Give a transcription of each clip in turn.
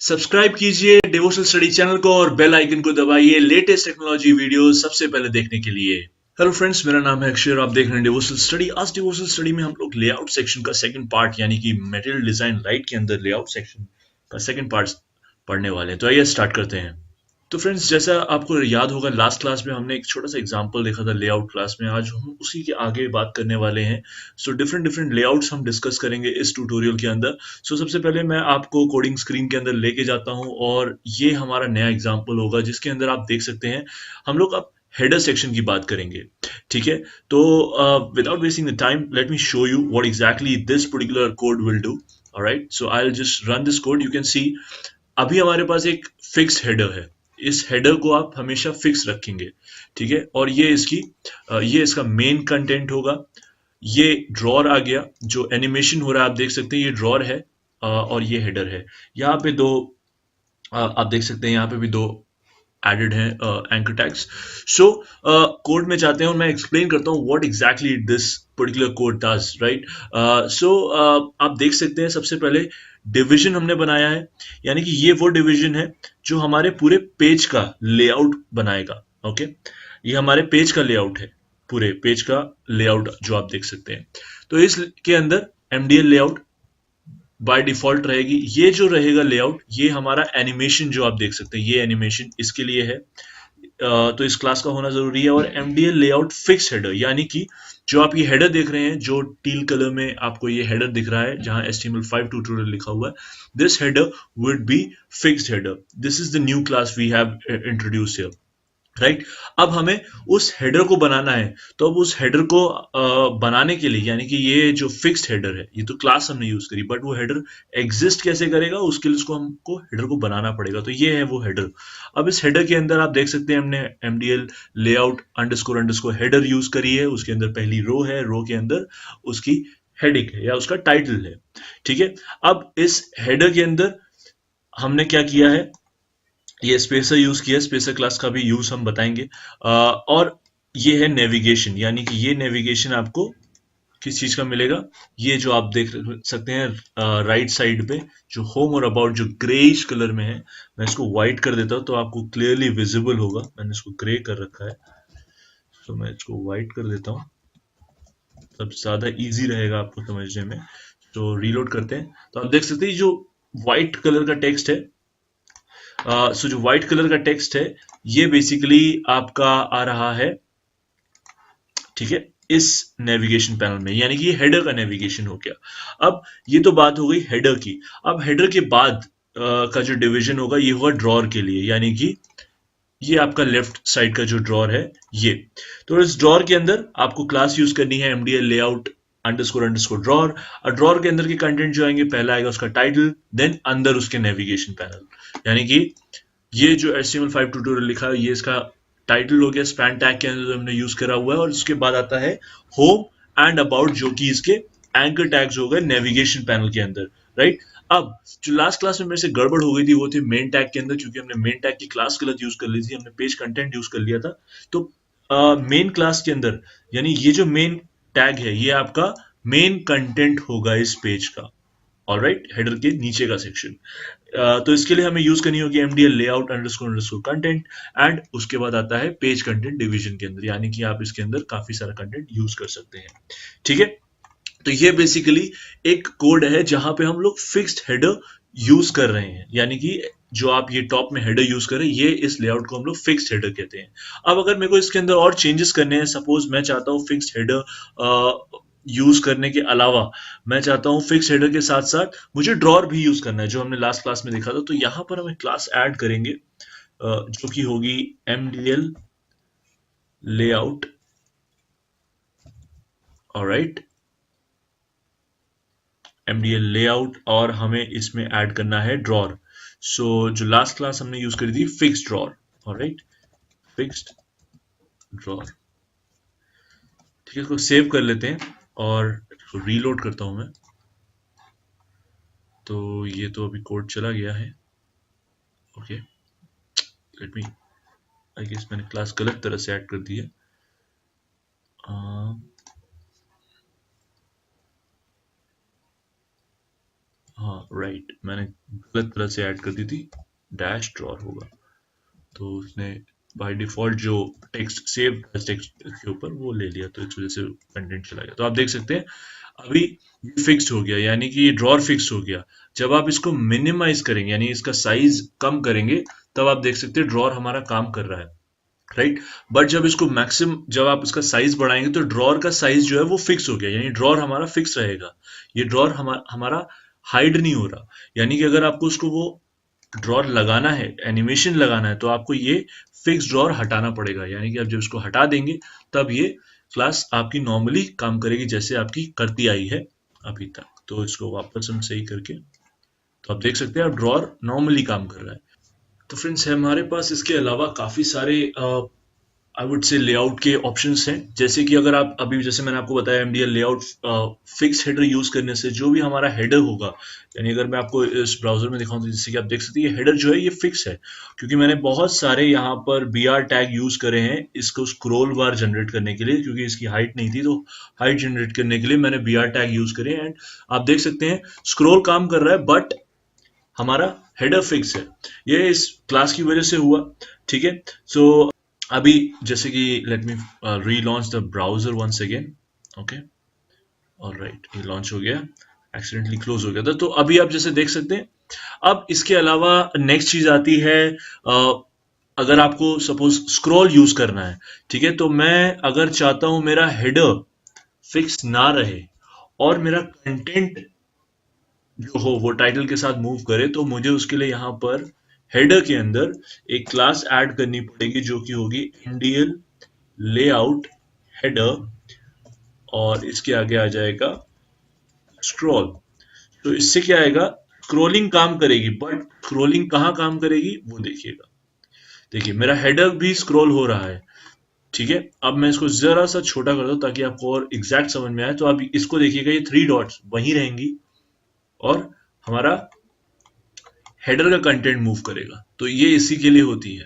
Subscribe कीजिए devotional study channel को और बेल आइकन को दबाइए लेटेस्ट टेक्नोलॉजी वीडियो सबसे पहले देखने के लिए। हेलो फ्रेंड्स, मेरा नाम है अक्षय और आप देख रहे हैं डिवोशनल स्टडी। आज डिवोशनल स्टडी में हम लोग लेआउट सेक्शन का सेकंड पार्ट यानी कि मटेरियल डिजाइन लाइट के अंदर लेआउट सेक्शन का सेकंड पार्ट पढ़ने वाले हैं। तो आइए स्टार्ट करते हैं। तो फ्रेंड्स, जैसा आपको याद होगा लास्ट क्लास में हमने एक छोटा सा एग्जांपल देखा था लेआउट क्लास में। आज हम उसी के आगे बात करने वाले हैं। सो डिफरेंट डिफरेंट लेआउट्स हम डिस्कस करेंगे इस ट्यूटोरियल के अंदर। सो सबसे पहले मैं आपको कोडिंग स्क्रीन के अंदर लेके जाता हूं और ये हमारा नया एग्जांपल होगा जिसके अंदर आप देख सकते हैं हम लोग अब हेडर सेक्शन की बात करेंगे। ठीक है, तो without wasting the time let me show you what exactly this particular code will do. Alright, so I will just run this code. You can see अभी हमारे पास एक फिक्स्ड हेडर है। इस हेडर को आप हमेशा फिक्स रखेंगे। ठीक है, और ये इसका मेन कंटेंट होगा। ये ड्रॉर आ गया, जो एनिमेशन हो रहा है आप देख सकते हैं ये ड्रॉर है। और ये हेडर है। यहाँ पे दो आप देख सकते हैं यहाँ पे भी दो एडेड हैं एंकर टैग्स। सो कोड में जाते हैं और मैं एक्सप्लेन करता हूँ what exactly this particular code does, right. So आप देख सकते हैं सबसे पहले डिवीजन हमने बनाया है, यानी कि ये वो डिवीजन है जो हमारे पूरे पेज का लेआउट बनाएगा। ओके, ये हमारे पेज का लेआउट है, पूरे पेज का लेआउट जो आप देख सकते हैं। तो इसके अंदर एमडीएल लेआउट बाय डिफॉल्ट रहेगी। ये जो रहेगा लेआउट, ये हमारा एनिमेशन जो आप देख सकते हैं, ये एनिमेशन इसके लिए है। तो इस क्लास का होना जरूरी है। और एमडीएल लेआउट फिक्स हेडर, यानी कि जो आप ये हेडर देख रहे हैं, जो टील कलर में आपको ये हेडर दिख रहा है जहां HTML5 ट्यूटोरियल लिखा हुआ है, this header would be fixed header. This is the new class we have introduced here, right. अब हमें उस हेडर को बनाना है। तो अब उस हेडर को बनाने के लिए, यानी कि ये जो फिक्स्ड हेडर है, ये तो क्लास हमने यूज करी, बट वो हेडर एग्जिस्ट कैसे करेगा उसके लिए उसको हमको हेडर को बनाना पड़ेगा। तो ये है वो हेडर। अब इस हेडर के अंदर आप देख सकते हैं हमने MDL layout underscore underscore header use करी है। उसके अंदर पहली रो है, रो के अंदर उसकी हेडिंग है या उसका टाइटल है। ठीक है, अब इस हेडर के अंदर हमने क्या किया है, ये स्पेसर यूज किया। स्पेसर क्लास का भी यूज हम बताएंगे। और ये है नेविगेशन, यानी कि ये नेविगेशन आपको किस चीज का मिलेगा, ये जो आप देख सकते हैं राइट साइड पे जो होम और अबाउट जो ग्रेइश कलर में है। मैं इसको व्हाइट कर देता हूं तो आपको क्लियरली विजिबल होगा। मैंने इसको ग्रे कर रखा है, तो मैं इसको व्हाइट कर देता हूं, तब ज्यादा इजी रहेगा आपको समझने में। तो रीलोड करते हैं तो आप देख सकते हैं जो व्हाइट कलर का टेक्स्ट है। सो जो व्हाइट कलर का टेक्स्ट है ये बेसिकली आपका आ रहा है, ठीक है, इस नेविगेशन पैनल में, यानी कि ये हेडर का नेविगेशन हो गया। अब ये तो बात हो गई हेडर की। अब हेडर के बाद का जो डिवीजन होगा ये होगा ड्रॉर के लिए, यानी कि ये आपका लेफ्ट साइड का जो ड्रॉर है ये। तो इस ड्रॉर के अंदर आपको क्लास यूज करनी है MDL layout underscore underscore drawer. और ड्रॉर के अंदर के कंटेंट जो आएंगे, पहला आएगा उसका टाइटल, देन अंदर उसके नेविगेशन पैनल, यानी कि ये जो HTML5 ट्यूटोरियल लिखा है ये इसका टाइटल हो गया। स्पैन टैग के अंदर हमने यूज करा हुआ है। और उसके बाद आता है होम एंड अबाउट, जो कि इसके एंकर टैग्स हो गए नेविगेशन पैनल के अंदर, राइट। अब जो लास्ट क्लास में मेरे से गड़बड़ हो गई थी वो थी मेन टैग के अंदर, क्योंकि हमने मेन टैग की क्लास गलत यूज कर ली थी, हमने पेज कंटेंट यूज कर लिया था। तो मेन क्लास के अंदर, यानी ये जो मेन टैग है ये आपका मेन कंटेंट होगा इस पेज का। ऑलराइट, हेडर के नीचे का सेक्शन। तो इसके लिए हमें यूज करनी होगी MDL layout underscore underscore content. And उसके बाद आता है पेज कंटेंट डिवीजन के अंदर, यानी कि आप इसके अंदर काफी सारा कंटेंट यूज कर सकते हैं। ठीक है, तो ये बेसिकली एक कोड है जहां पे हम लोग फिक्स्ड हेडर यूज कर रहे हैं, यानी कि जो आप ये टॉप में हेडर यूज कर रहे हैं, ये इस लेआउट को हम लोग फिक्स्ड हेडर कहते हैं। अब अगर मेरे को इसके अंदर और चेंजेस करने हैं, सपोज मैं चाहता हूँ फिक्स्ड हेडर यूज करने के अलावा मैं चाहता हूँ फिक्स हेडर के साथ साथ मुझे ड्रॉर भी यूज करना है, जो हमने लास्ट क्लास में देखा था। तो यहां पर हम एक क्लास ऐड करेंगे जो कि होगी mdl layout. Alright, mdl layout, और हमें इसमें ऐड करना है ड्रॉर। सो जो लास्ट क्लास हमने यूज करी थी fixed drawer. Alright, fixed drawer. ठीक है, इसको सेव कर लेते हैं और रीलोड करता हूं मैं। तो ये तो अभी कोड चला गया है। Okay, let me, I guess मैंने क्लास गलत तरह से ऐड कर दी है। हाँ राइट, मैंने गलत तरह से ऐड कर दी थी, डैश ड्रॉर होगा, तो उसने बाय डिफॉल्ट जो टेक्स्ट सेव टेक्स्ट के ऊपर वो ले लिया, तो इस वजह से कंटेंट चला गया। तो आप देख सकते हैं अभी ये फिक्स्ड हो गया, यानी कि ये ड्रॉर फिक्स हो गया। जब आप इसको मिनिमाइज करेंगे यानी इसका साइज कम करेंगे, तब आप देख सकते हैं ड्रॉर हमारा काम कर रहा है, राइट। बट जब इसको मैक्सिमम, जब आप इसका साइज बढ़ाएंगे तो ड्रॉर का साइज जो है वो फिक्स हो गया, यानी ड्रॉर हमारा फिक्स रहेगा। ये ड्रॉर हमारा हाइड नहीं हो रहा, यानी कि अगर आपको उसको वो ड्रॉर लगाना है, एनिमेशन लगाना है, तो आपको ये फिक्स ड्रॉर हटाना पड़ेगा, यानी कि आप जब इसको हटा देंगे तब ये क्लास आपकी नॉर्मली काम करेगी जैसे आपकी करती आई है अभी तक। तो इसको वापस हम सही करके, तो आप देख सकते हैं अब ड्रॉर नॉर्मली काम कर रहा है। तो फ्रेंड्स हमारे पास इसके अलावा काफी सारे आई वुड से लेआउट के ऑप्शंस हैं, जैसे कि अगर आप अभी, जैसे मैंने आपको बताया MDL layout fix header use करने से जो भी हमारा हेडर होगा, यानी अगर मैं आपको इस ब्राउजर में दिखाऊं तो जैसे कि आप देख सकते हैं ये हेडर जो है ये फिक्स है, क्योंकि मैंने बहुत सारे यहाँ पर बीआर टैग यूज करे हैं इसको स्क्रोल बार जनरेट करने के लिए, क्योंकि इसकी हाइट नहीं थी, तो हाइट जनरेट करने के लिए मैंने बीआर टैग यूज करे। एंड आप देख सकते हैं स्क्रोल काम कर रहा है, बट हमारा हेडर फिक्स है, ये इस क्लास की वजह से हुआ। ठीक है, सो अभी जैसे कि let me relaunch the browser once again. Okay, alright, ये लॉन्च हो गया, एक्सीडेंटली क्लोज हो गया था। तो अभी आप जैसे देख सकते हैं, अब इसके अलावा नेक्स्ट चीज आती है, अगर आपको सपोज स्क्रॉल यूज करना है, ठीक है, तो मैं अगर चाहता हूं मेरा हेडर फिक्स ना रहे और मेरा कंटेंट जो हो वो टाइटल के साथ मूव करे, तो मुझे उसके लिए यहाँ पर हेडर के अंदर एक क्लास ऐड करनी पड़ेगी जो कि होगी एमडीएल लेआउट हेडर, और इसके आगे आ जाएगा स्क्रॉल। तो इससे क्या आएगा, स्क्रोलिंग काम करेगी, बट स्क्रोलिंग कहाँ काम करेगी वो देखिएगा। देखिए मेरा हेडर भी स्क्रॉल हो रहा है, ठीक है। अब मैं इसको जरा सा छोटा कर दूं ताकि आपको और एग्जैक्ट समझ में आए। तो आप इसको देखिएगा, ये 3 डॉट्स वहीं रहेंगी और हमारा हेडर का कंटेंट मूव करेगा, तो ये इसी के लिए होती है।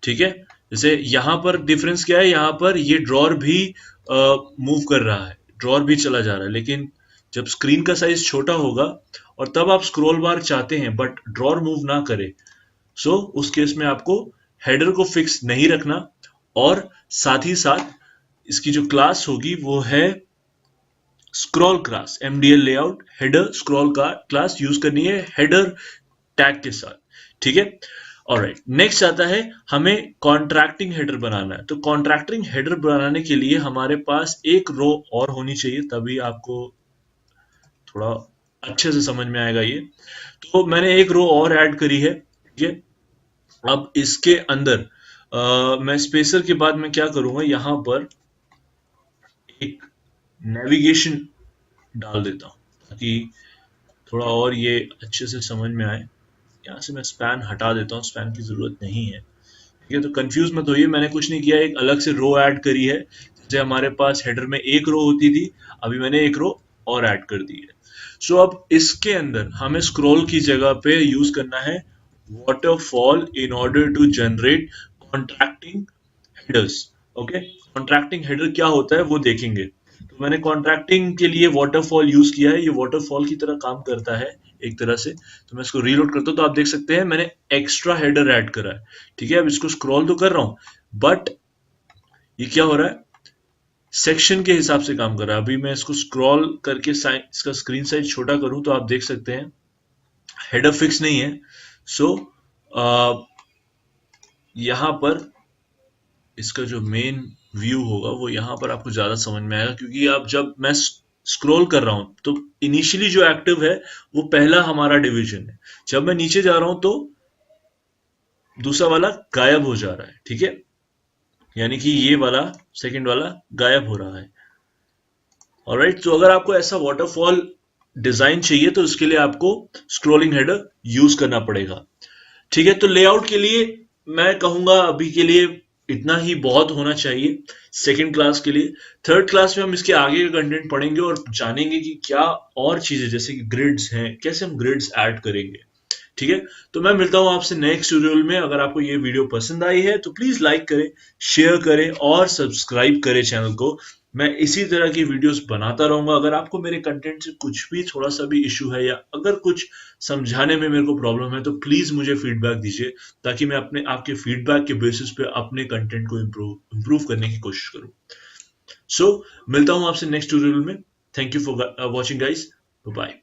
ठीक है, जैसे यहां पर डिफरेंस क्या है, यहां पर ये ड्रॉर भी मूव कर रहा है, ड्रॉर भी चला जा रहा है, लेकिन जब स्क्रीन का साइज छोटा होगा और तब आप स्क्रॉल बार चाहते हैं बट ड्रॉर मूव ना करे, सो उस केस में आपको हेडर को फिक्स नहीं रखना, और साथ ही साथ इसकी जो क्लास होगी वो है scroll class, MDL layout header scroll का क्लास यूज करनी है हेडर टैग के साथ। ठीक है, ऑलराइट, नेक्स्ट आता है हमें कॉन्ट्रैक्टिंग हेडर बनाना है। तो कॉन्ट्रैक्टिंग हेडर बनाने के लिए हमारे पास एक रो और होनी चाहिए, तभी आपको थोड़ा अच्छे से समझ में आएगा ये। तो मैंने एक रो और ऐड करी है, ठीक है। अब इसके अंदर मैं स्पेसर के बाद मैं क्या करूंगा, यहां पर एक नेविगेशन डाल देता हूं ताकि थोड़ा और ये अच्छे से समझ में आए। यहाँ से मैं स्पैन हटा देता हूँ, स्पैन की जरूरत नहीं है, ठीक है। तो कंफ्यूज मत होइए, मैंने कुछ नहीं किया, एक अलग से रो ऐड करी है। जैसे हमारे पास हेडर में एक रो होती थी, अभी मैंने एक रो और ऐड कर दी है। सो अब इसके अंदर हमें स्क्रॉल की जगह पे यूज करना है waterfall in order to generate contracting headers. Okay, contracting header क्या होता है वो देखेंगे। तो मैंने कॉन्ट्रैक्टिंग के लिए वाटरफॉल यूज किया है, ये वाटरफॉल की तरह काम करता है एक तरह से। तो मैं इसको रीलोड करता हूँ, तो आप देख सकते हैं मैंने एक्स्ट्रा हेडर ऐड करा है, ठीक है। अब इसको स्क्रॉल तो कर रहा हूं, बट ये क्या हो रहा है, सेक्शन के हिसाब से काम कर रहा है। अभी मैं इसको स्क्रॉल करके इसका स्क्रीन साइज छोटा करूं तो आप देख सकते हैं हेडर फिक्स नहीं है। सो यहां पर इसका जो मेन व्यू होगा वो यहाँ पर आपको ज्यादा समझ में आएगा, क्योंकि आप जब मैं स्क्रॉल कर रहा हूं तो इनिशियली जो एक्टिव है वो पहला हमारा डिवीजन है, जब मैं नीचे जा रहा हूं तो दूसरा वाला गायब हो जा रहा है, ठीक है। यानी कि ये वाला सेकंड वाला गायब हो रहा है। ऑलराइट, तो अगर आपको ऐसा वाटरफॉल डिजाइन चाहिए तो उसके लिए आपको स्क्रोलिंग हेडर यूज करना पड़ेगा, ठीक है। तो लेआउट के लिए मैं कहूंगा अभी के लिए इतना ही बहुत होना चाहिए सेकंड क्लास के लिए। थर्ड क्लास में हम इसके आगे का कंटेंट पढ़ेंगे और जानेंगे कि क्या और चीजें जैसे कि ग्रिड्स हैं, कैसे हम ग्रिड्स ऐड करेंगे, ठीक है। तो मैं मिलता हूं आपसे नेक्स्ट ट्यूटोरियल में। अगर आपको ये वीडियो पसंद आई है तो प्लीज लाइक करें, शेयर करें और सब्सक्राइब करें चैनल को, मैं इसी तरह की वीडियोस बनाता रहूंगा। अगर आपको मेरे कंटेंट से कुछ भी थोड़ा सा भी इश्यू है या अगर कुछ समझाने में मेरे को प्रॉब्लम है तो प्लीज मुझे फीडबैक दीजिए, ताकि मैं अपने आपके फीडबैक के बेसिस पे अपने कंटेंट को इम्प्रूव करने की कोशिश करूं। सो मिलता हूं आपसे नेक्स्ट ट्यूटोरियल में। Thank you for watching guys. Bye.